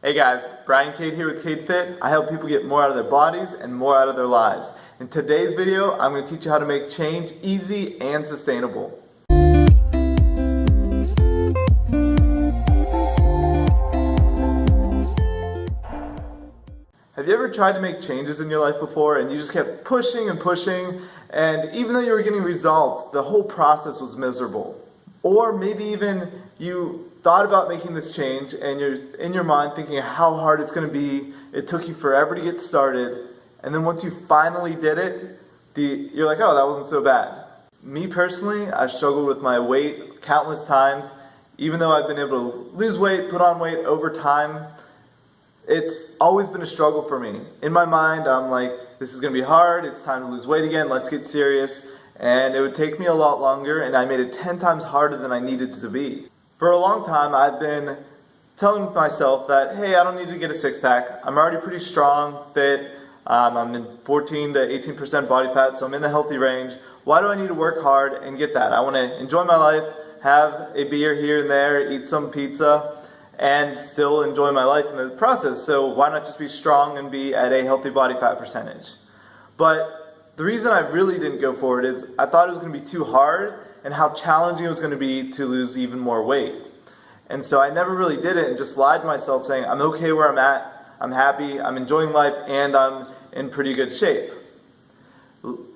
Hey guys, Brian Cade here with Cade Fit. I help people get more out of their bodies and more out of their lives. In today's video, I'm going to teach you how to make change easy and sustainable. Have you ever tried to make changes in your life before and you just kept pushing and pushing, and even though you were getting results, the whole process was miserable? Or maybe even you thought about making this change and you're in your mind thinking how hard it's going to be, it took you forever to get started, and then once you finally did it, you're like, oh, that wasn't so bad. Me personally, I've struggled with my weight countless times. Even though I've been able to lose weight, put on weight over time, it's always been a struggle for me. In my mind, I'm like, this is going to be hard, it's time to lose weight again, let's get serious. And it would take me a lot longer, and I made it 10 times harder than I needed it to be. For a long time, I've been telling myself that, hey, I don't need to get a six-pack. I'm already pretty strong, fit, I'm in 14 to 18% body fat, so I'm in the healthy range. Why do I need to work hard and get that? I want to enjoy my life, have a beer here and there, eat some pizza, and still enjoy my life in the process. So why not just be strong and be at a healthy body fat percentage? But the reason I really didn't go for it is I thought it was going to be too hard and how challenging it was going to be to lose even more weight. And so I never really did it and just lied to myself saying, I'm okay where I'm at, I'm happy, I'm enjoying life, and I'm in pretty good shape.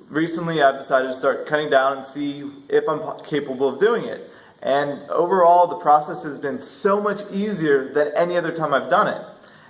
Recently I've decided to start cutting down and see if I'm capable of doing it. And overall the process has been so much easier than any other time I've done it.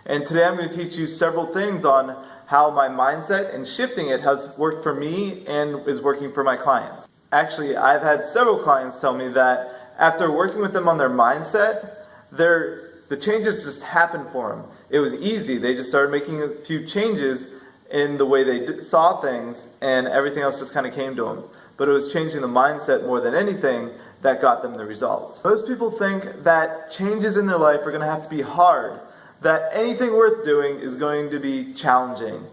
And today I'm going to teach you several things on how my mindset and shifting it has worked for me and is working for my clients. Actually, I've had several clients tell me that after working with them on their mindset, the changes just happened for them. It was easy. They just started making a few changes in the way they saw things, and everything else just kind of came to them. But it was changing the mindset more than anything that got them the results. Most people think that changes in their life are going to have to be hard, that anything worth doing is going to be challenging.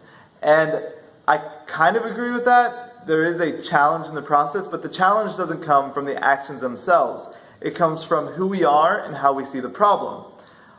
And I kind of agree with that. There is a challenge in the process, but the challenge doesn't come from the actions themselves. It comes from who we are and how we see the problem.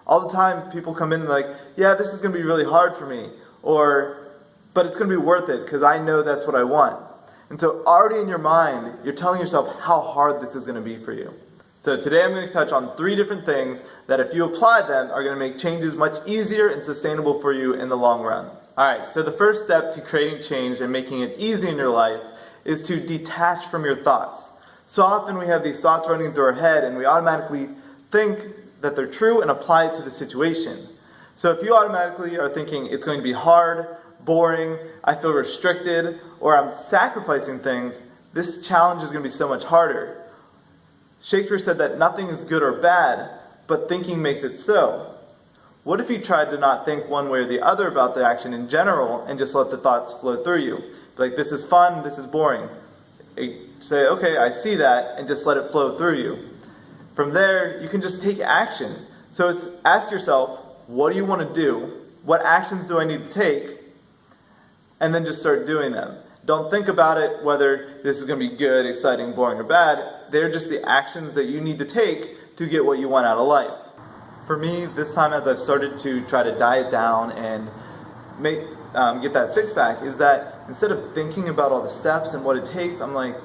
All the time people come in like, yeah, this is going to be really hard for me, but it's going to be worth it because I know that's what I want. And so already in your mind, you're telling yourself how hard this is going to be for you. So today I'm going to touch on 3 different things that if you apply them are going to make changes much easier and sustainable for you in the long run. Alright, so the first step to creating change and making it easy in your life is to detach from your thoughts. So often we have these thoughts running through our head and we automatically think that they're true and apply it to the situation. So if you automatically are thinking it's going to be hard, boring, I feel restricted, or I'm sacrificing things, this challenge is going to be so much harder. Shakespeare said that nothing is good or bad, but thinking makes it so. What if you tried to not think one way or the other about the action in general and just let the thoughts flow through you? Like, this is fun, this is boring. Say, okay, I see that, and just let it flow through you. From there, you can just take action. So ask yourself, what do you want to do? What actions do I need to take? And then just start doing them. Don't think about it whether this is going to be good, exciting, boring, or bad. They're just the actions that you need to take to get what you want out of life. For me, this time as I've started to try to diet down and get that six-pack, is that instead of thinking about all the steps and what it takes, I'm like,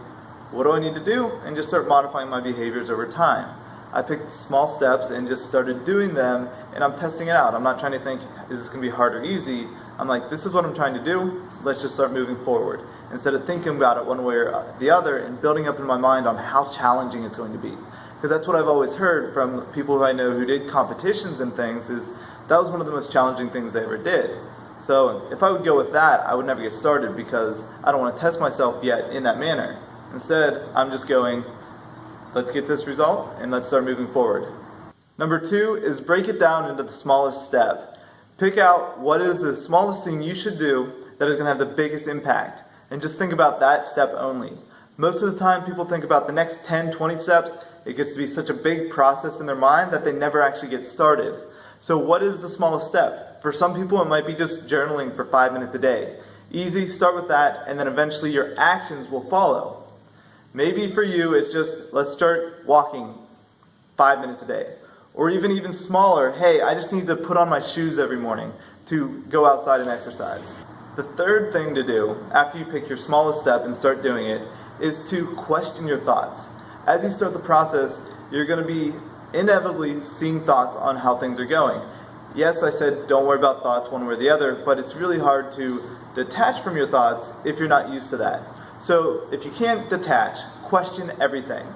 what do I need to do? And just start modifying my behaviors over time. I picked small steps and just started doing them, and I'm testing it out. I'm not trying to think, is this going to be hard or easy? I'm like, this is what I'm trying to do, let's just start moving forward. Instead of thinking about it one way or the other and building up in my mind on how challenging it's going to be. Because that's what I've always heard from people who I know who did competitions and things, is that was one of the most challenging things they ever did. So if I would go with that, I would never get started because I don't want to test myself yet in that manner. Instead, I'm just going, let's get this result and let's start moving forward. Number 2 is break it down into the smallest step. Pick out what is the smallest thing you should do that is going to have the biggest impact, and just think about that step only. Most of the time people think about the next 10, 20 steps. It gets to be such a big process in their mind that they never actually get started. So what is the smallest step? For some people it might be just journaling for 5 minutes a day. Easy, start with that, and then eventually your actions will follow. Maybe for you it's just, let's start walking 5 minutes a day. Or even smaller, hey, I just need to put on my shoes every morning to go outside and exercise. The third thing to do, after you pick your smallest step and start doing it, is to question your thoughts. As you start the process, you're going to be inevitably seeing thoughts on how things are going. Yes, I said don't worry about thoughts one way or the other, but it's really hard to detach from your thoughts if you're not used to that. So if you can't detach, question everything.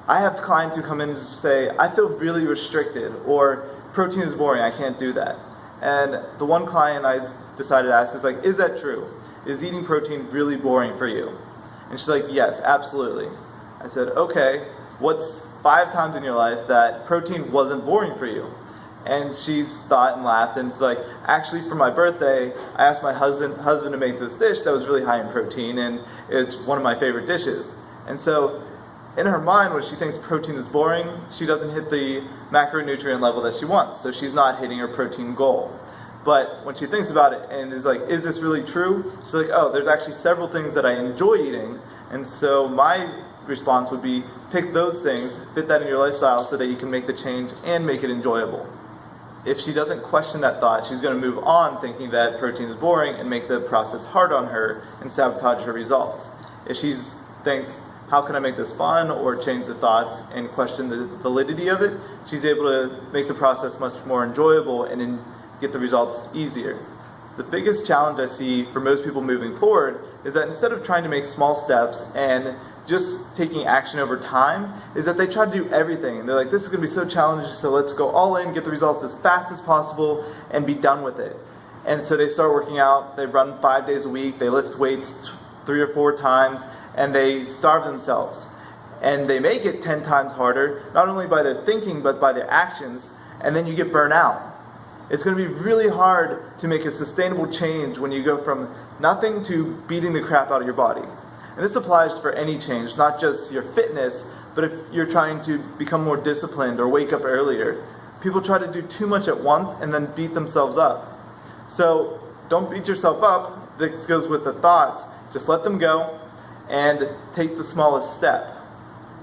I have clients who come in and say, I feel really restricted, or protein is boring, I can't do that. And the one client I decided to ask is like, is that true? Is eating protein really boring for you? And she's like, yes, absolutely. I said, okay, what's 5 times in your life that protein wasn't boring for you? And she's thought and laughed and it's like, actually for my birthday, I asked my husband to make this dish that was really high in protein and it's one of my favorite dishes. And so in her mind, when she thinks protein is boring, she doesn't hit the macronutrient level that she wants. So she's not hitting her protein goal. But when she thinks about it and is like, is this really true? She's like, oh, there's actually several things that I enjoy eating. And so my response would be, pick those things, fit that in your lifestyle so that you can make the change and make it enjoyable. If she doesn't question that thought, she's going to move on thinking that protein is boring and make the process hard on her and sabotage her results. If she thinks, how can I make this fun, or change the thoughts and question the validity of it, she's able to make the process much more enjoyable and get the results easier. The biggest challenge I see for most people moving forward is that instead of trying to make small steps and just taking action over time, is that they try to do everything. They're like, this is going to be so challenging, so let's go all in, get the results as fast as possible, and be done with it. And so they start working out, they run 5 days a week, they lift weights 3 or 4 times, and they starve themselves. And they make it 10 times harder, not only by their thinking, but by their actions, and then you get burnt out. It's going to be really hard to make a sustainable change when you go from nothing to beating the crap out of your body. And this applies for any change, not just your fitness, but if you're trying to become more disciplined or wake up earlier. People try to do too much at once and then beat themselves up. So don't beat yourself up. This goes with the thoughts. Just let them go and take the smallest step.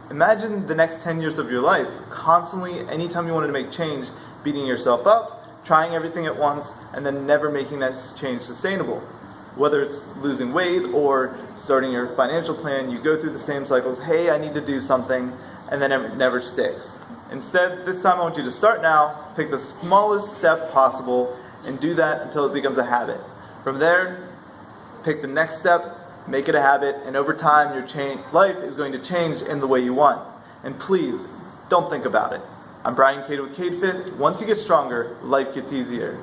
Imagine the next 10 years of your life constantly, anytime you wanted to make change, beating yourself up, trying everything at once, and then never making that change sustainable. Whether it's losing weight or starting your financial plan, you go through the same cycles. Hey, I need to do something, and then it never sticks. Instead, this time I want you to start now, pick the smallest step possible, and do that until it becomes a habit. From there, pick the next step, make it a habit, and over time your life is going to change in the way you want. And please, don't think about it. I'm Cade with Cade Fit. Once you get stronger, life gets easier.